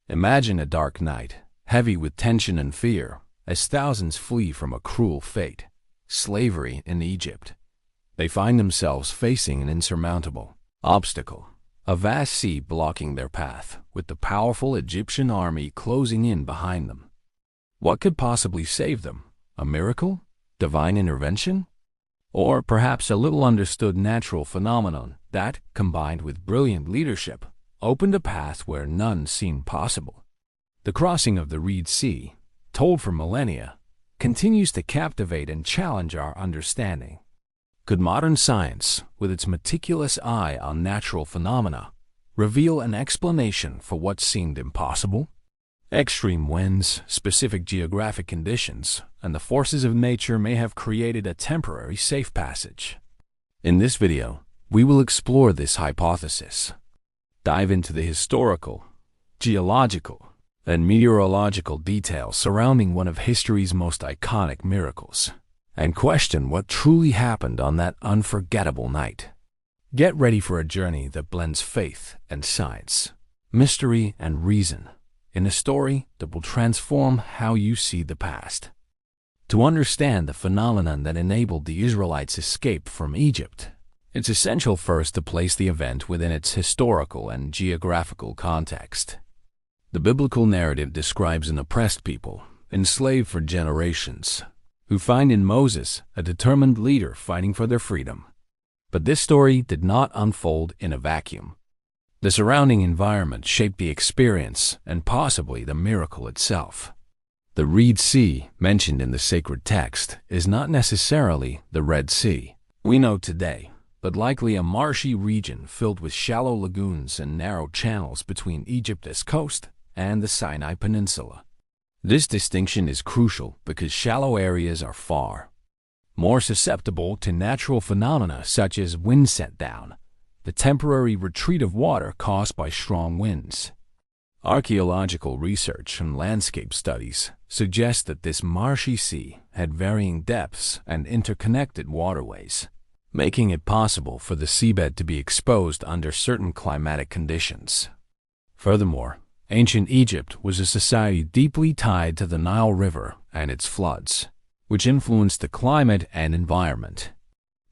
Imagine a dark night, heavy with tension and fear, as thousands flee from a cruel fate, slavery in Egypt. They find themselves facing an insurmountable obstacle, a vast sea blocking their path, with the powerful Egyptian army closing in behind them. What could possibly save them? A miracle? Divine intervention? Or perhaps a little understood natural phenomenon that, combined with brilliant leadership, opened a path where none seemed possible. The crossing of the Red Sea, told for millennia, continues to captivate and challenge our understanding. Could modern science, with its meticulous eye on natural phenomena, reveal an explanation for what seemed impossible? Extreme winds, specific geographic conditions, and the forces of nature may have created a temporary safe passage. In this video, we will explore this hypothesis, dive into the historical, geological, and meteorological details surrounding one of history's most iconic miracles, and question what truly happened on that unforgettable night. Get ready for a journey that blends faith and science, mystery and reason, in a story that will transform how you see the past. To understand the phenomenon that enabled the Israelites' escape from Egypt, it's essential first to place the event within its historical and geographical context. The biblical narrative describes an oppressed people, enslaved for generations, who find in Moses a determined leader fighting for their freedom. But this story did not unfold in a vacuum. The surrounding environment shaped the experience and possibly the miracle itself. The Red Sea, mentioned in the sacred text, is not necessarily the Red Sea we know today, but likely a marshy region filled with shallow lagoons and narrow channels between Egypt's coast and the Sinai Peninsula. This distinction is crucial because shallow areas are far more susceptible to natural phenomena such as wind set down, the temporary retreat of water caused by strong winds. Archaeological research and landscape studies suggest that this marshy sea had varying depths and interconnected waterways, making it possible for the seabed to be exposed under certain climatic conditions. Furthermore, ancient Egypt was a society deeply tied to the Nile River and its floods, which influenced the climate and environment.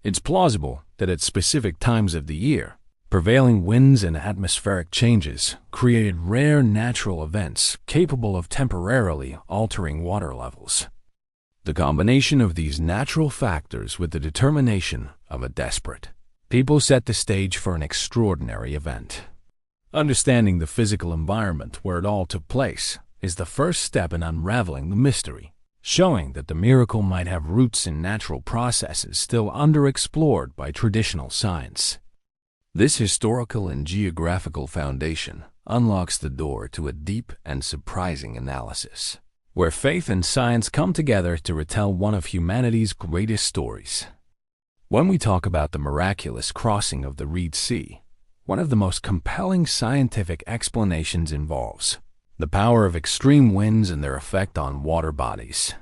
It's plausible that at specific times of the year, prevailing winds and atmospheric changes created rare natural events capable of temporarily altering water levels. The combination of these natural factors with the determination of a desperate people set the stage for an extraordinary event. Understanding the physical environment where it all took place is the first step in unraveling the mystery, showing that the miracle might have roots in natural processes still underexplored by traditional science. This historical and geographical foundation unlocks the door to a deep and surprising analysis, where faith and science come together to retell one of humanity's greatest stories. When we talk about the miraculous crossing of the Red Sea, one of the most compelling scientific explanations involves the power of extreme winds and their effect on water bodies.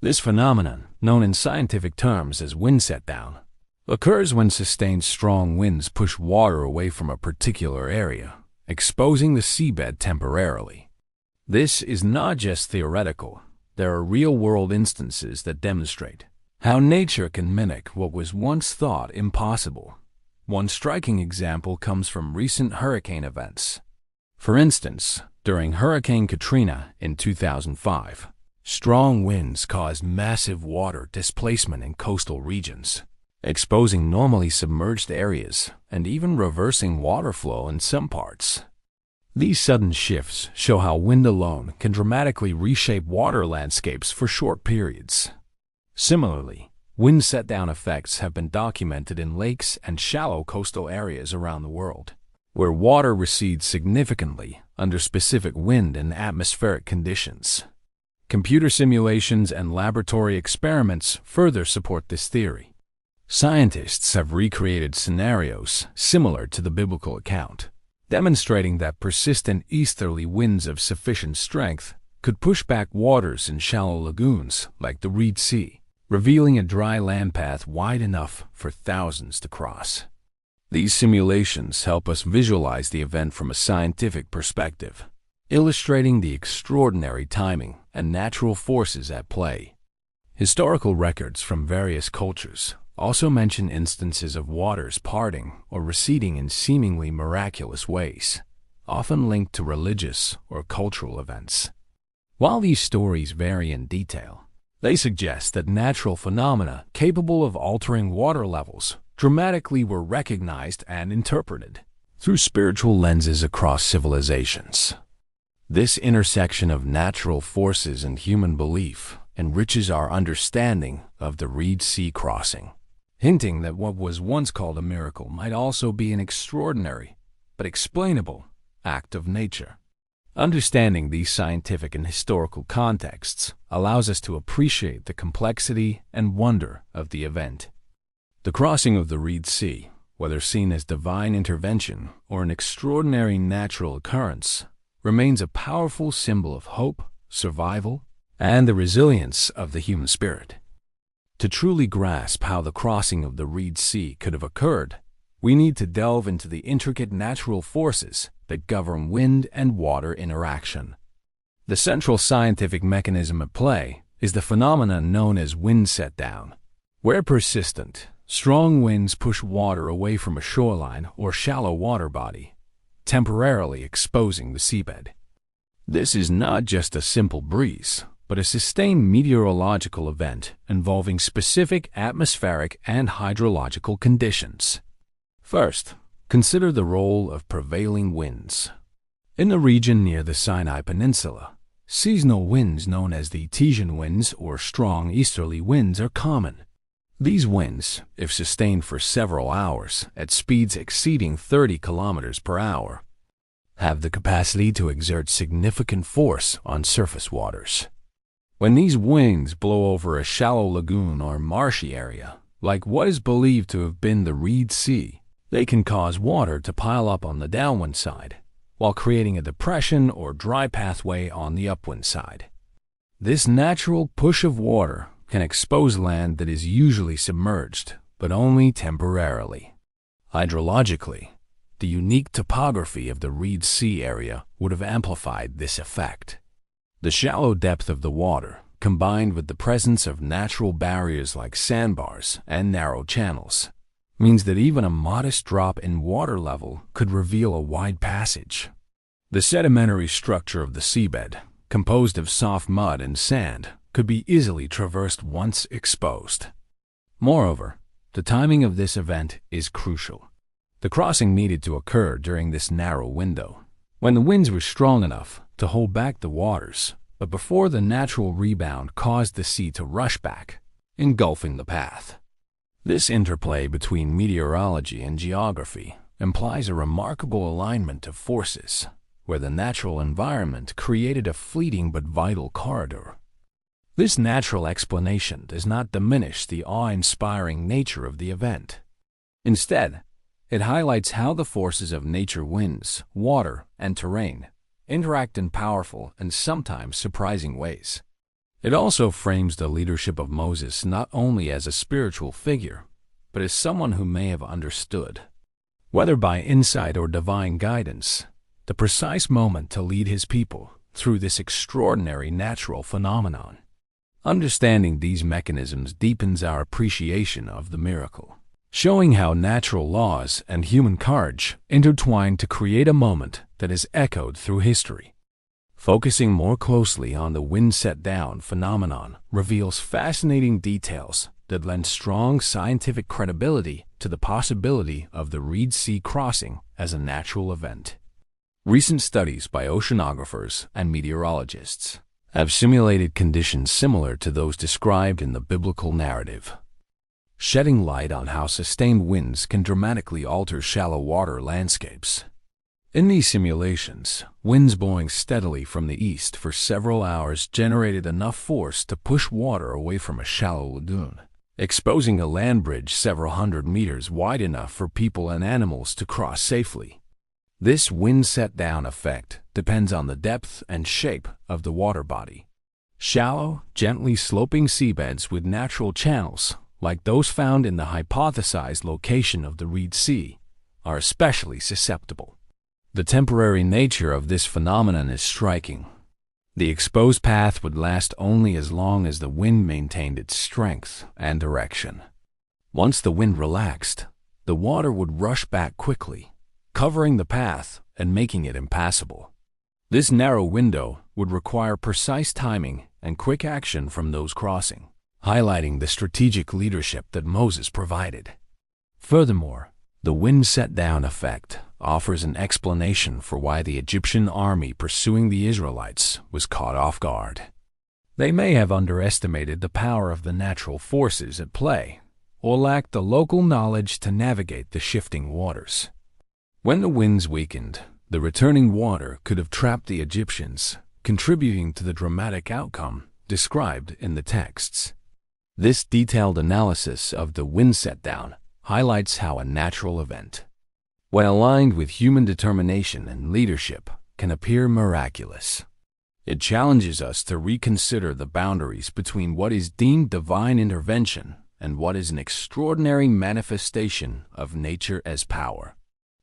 This phenomenon, known in scientific terms as wind set down, occurs when sustained strong winds push water away from a particular area, exposing the seabed temporarily. This is not just theoretical. There are real-world instances that demonstrate how nature can mimic what was once thought impossible. One striking example comes from recent hurricane events. For instance, during Hurricane Katrina in 2005, strong winds caused massive water displacement in coastal regions, exposing normally submerged areas and even reversing water flow in some parts. These sudden shifts show how wind alone can dramatically reshape water landscapes for short periods. Similarly, wind set-down effects have been documented in lakes and shallow coastal areas around the world, where water recedes significantly under specific wind and atmospheric conditions. Computer simulations and laboratory experiments further support this theory. Scientists have recreated scenarios similar to the biblical account, demonstrating that persistent easterly winds of sufficient strength could push back waters in shallow lagoons like the Red Sea, revealing a dry land path wide enough for thousands to cross. These simulations help us visualize the event from a scientific perspective, illustrating the extraordinary timing and natural forces at play. Historical records from various cultures also mention instances of waters parting or receding in seemingly miraculous ways, often linked to religious or cultural events. While these stories vary in detail, they suggest that natural phenomena capable of altering water levels dramatically were recognized and interpreted through spiritual lenses across civilizations. This intersection of natural forces and human belief enriches our understanding of the Red Sea crossing, hinting that what was once called a miracle might also be an extraordinary, but explainable, act of nature. Understanding these scientific and historical contexts allows us to appreciate the complexity and wonder of the event. The crossing of the Red Sea, whether seen as divine intervention or an extraordinary natural occurrence, remains a powerful symbol of hope, survival, and the resilience of the human spirit. To truly grasp how the crossing of the Red Sea could have occurred, we need to delve into the intricate natural forces that govern wind and water interaction. The central scientific mechanism at play is the phenomenon known as wind set-down, where persistent, strong winds push water away from a shoreline or shallow water body, temporarily exposing the seabed. This is not just a simple breeze, but a sustained meteorological event involving specific atmospheric and hydrological conditions. First, consider the role of prevailing winds. In the region near the Sinai Peninsula, seasonal winds known as the Etesian winds or strong easterly winds are common. These winds, if sustained for several hours at speeds exceeding 30 kilometers per hour, have the capacity to exert significant force on surface waters. When these winds blow over a shallow lagoon or marshy area, like what is believed to have been the Red Sea, they can cause water to pile up on the downwind side, while creating a depression or dry pathway on the upwind side. This natural push of water can expose land that is usually submerged, but only temporarily. Hydrologically, the unique topography of the Red Sea area would have amplified this effect. The shallow depth of the water, combined with the presence of natural barriers like sandbars and narrow channels, means that even a modest drop in water level could reveal a wide passage. The sedimentary structure of the seabed, composed of soft mud and sand, could be easily traversed once exposed. Moreover, the timing of this event is crucial. The crossing needed to occur during this narrow window, when the winds were strong enough to hold back the waters, but before the natural rebound caused the sea to rush back, engulfing the path. This interplay between meteorology and geography implies a remarkable alignment of forces, where the natural environment created a fleeting but vital corridor. This natural explanation does not diminish the awe-inspiring nature of the event. Instead, it highlights how the forces of nature, winds, water, and terrain interact in powerful and sometimes surprising ways. It also frames the leadership of Moses not only as a spiritual figure, but as someone who may have understood, whether by insight or divine guidance, the precise moment to lead his people through this extraordinary natural phenomenon. Understanding these mechanisms deepens our appreciation of the miracle, showing how natural laws and human courage intertwine to create a moment that is echoed through history. Focusing more closely on the wind set-down phenomenon reveals fascinating details that lend strong scientific credibility to the possibility of the Red Sea crossing as a natural event. Recent studies by oceanographers and meteorologists have simulated conditions similar to those described in the biblical narrative, shedding light on how sustained winds can dramatically alter shallow water landscapes. In these simulations, winds blowing steadily from the east for several hours generated enough force to push water away from a shallow lagoon, exposing a land bridge several hundred meters wide enough for people and animals to cross safely. This wind set-down effect depends on the depth and shape of the water body. Shallow, gently sloping seabeds with natural channels, like those found in the hypothesized location of the Red Sea, are especially susceptible. The temporary nature of this phenomenon is striking. The exposed path would last only as long as the wind maintained its strength and direction. Once the wind relaxed, the water would rush back quickly, covering the path and making it impassable. This narrow window would require precise timing and quick action from those crossing, highlighting the strategic leadership that Moses provided. Furthermore, the wind set-down effect offers an explanation for why the Egyptian army pursuing the Israelites was caught off guard. They may have underestimated the power of the natural forces at play, or lacked the local knowledge to navigate the shifting waters. When the winds weakened, the returning water could have trapped the Egyptians, contributing to the dramatic outcome described in the texts. This detailed analysis of the wind set-down highlights how a natural event, when aligned with human determination and leadership, can appear miraculous. It challenges us to reconsider the boundaries between what is deemed divine intervention and what is an extraordinary manifestation of nature as power.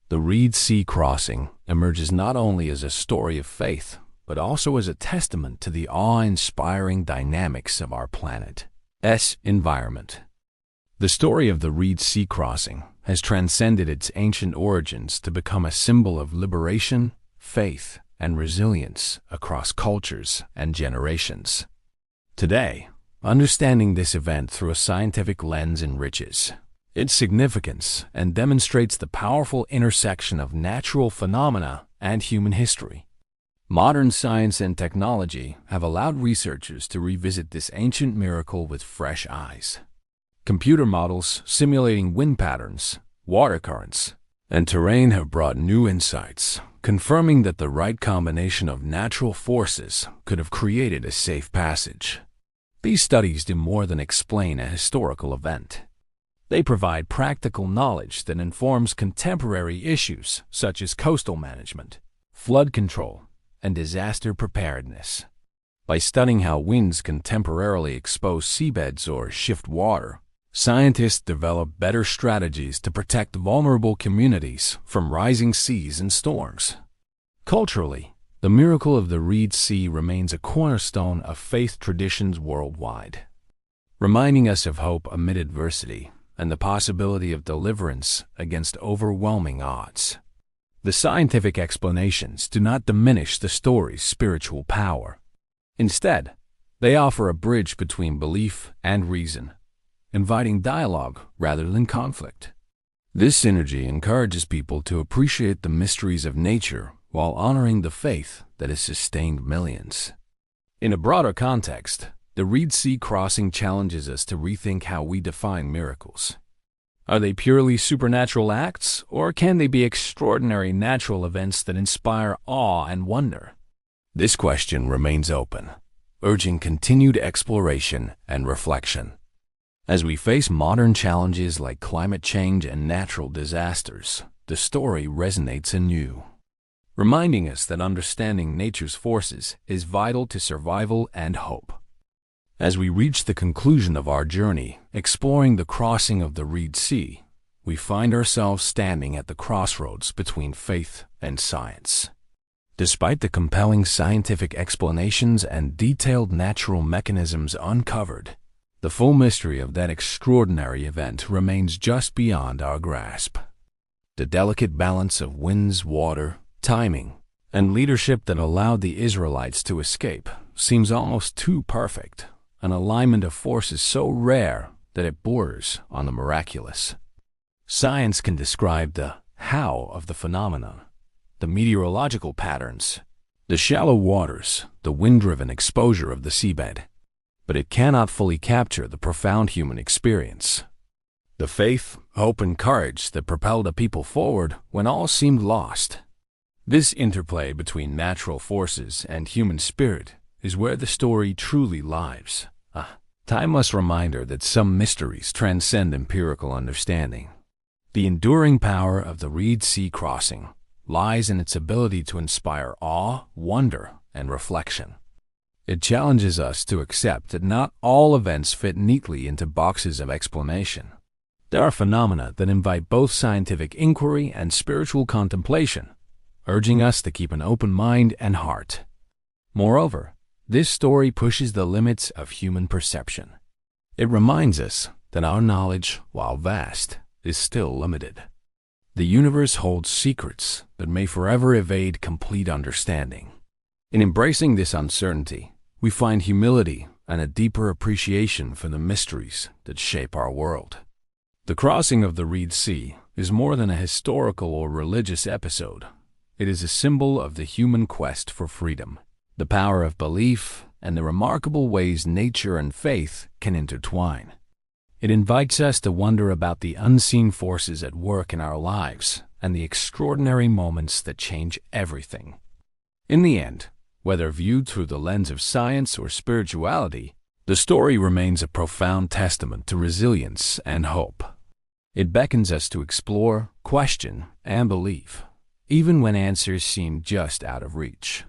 The Red Sea crossing emerges not only as a story of faith, but also as a testament to the awe-inspiring dynamics of our planet's environment. The story of the Red Sea crossing has transcended its ancient origins to become a symbol of liberation, faith, and resilience across cultures and generations. Today, understanding this event through a scientific lens enriches its significance and demonstrates the powerful intersection of natural phenomena and human history. Modern science and technology have allowed researchers to revisit this ancient miracle with fresh eyes. Computer models simulating wind patterns, water currents, and terrain have brought new insights, confirming that the right combination of natural forces could have created a safe passage. These studies do more than explain a historical event. They provide practical knowledge that informs contemporary issues such as coastal management, flood control, and disaster preparedness. By studying how winds can temporarily expose seabeds or shift water, scientists develop better strategies to protect vulnerable communities from rising seas and storms. Culturally, the miracle of the Red Sea remains a cornerstone of faith traditions worldwide, reminding us of hope amid adversity and the possibility of deliverance against overwhelming odds. The scientific explanations do not diminish the story's spiritual power. Instead, they offer a bridge between belief and reason, inviting dialogue rather than conflict. This synergy encourages people to appreciate the mysteries of nature while honoring the faith that has sustained millions. In a broader context, the Red Sea crossing challenges us to rethink how we define miracles. Are they purely supernatural acts, or can they be extraordinary natural events that inspire awe and wonder? This question remains open, urging continued exploration and reflection. As we face modern challenges like climate change and natural disasters, the story resonates anew, reminding us that understanding nature's forces is vital to survival and hope. As we reach the conclusion of our journey, exploring the crossing of the Red Sea, we find ourselves standing at the crossroads between faith and science. Despite the compelling scientific explanations and detailed natural mechanisms uncovered, the full mystery of that extraordinary event remains just beyond our grasp. The delicate balance of winds, water, timing, and leadership that allowed the Israelites to escape seems almost too perfect, an alignment of forces so rare that it borders on the miraculous. Science can describe the how of the phenomenon, the meteorological patterns, the shallow waters, the wind-driven exposure of the seabed, but it cannot fully capture the profound human experience. The faith, hope, and courage that propelled a people forward when all seemed lost. This interplay between natural forces and human spirit is where the story truly lies. A timeless reminder that some mysteries transcend empirical understanding. The enduring power of the Red Sea crossing lies in its ability to inspire awe, wonder, and reflection. It challenges us to accept that not all events fit neatly into boxes of explanation. There are phenomena that invite both scientific inquiry and spiritual contemplation, urging us to keep an open mind and heart. Moreover, this story pushes the limits of human perception. It reminds us that our knowledge, while vast, is still limited. The universe holds secrets that may forever evade complete understanding. In embracing this uncertainty, we find humility and a deeper appreciation for the mysteries that shape our world. The crossing of the Red Sea is more than a historical or religious episode. It is a symbol of the human quest for freedom, the power of belief, and the remarkable ways nature and faith can intertwine. It invites us to wonder about the unseen forces at work in our lives and the extraordinary moments that change everything. In the end, whether viewed through the lens of science or spirituality, the story remains a profound testament to resilience and hope. It beckons us to explore, question, and believe, even when answers seem just out of reach.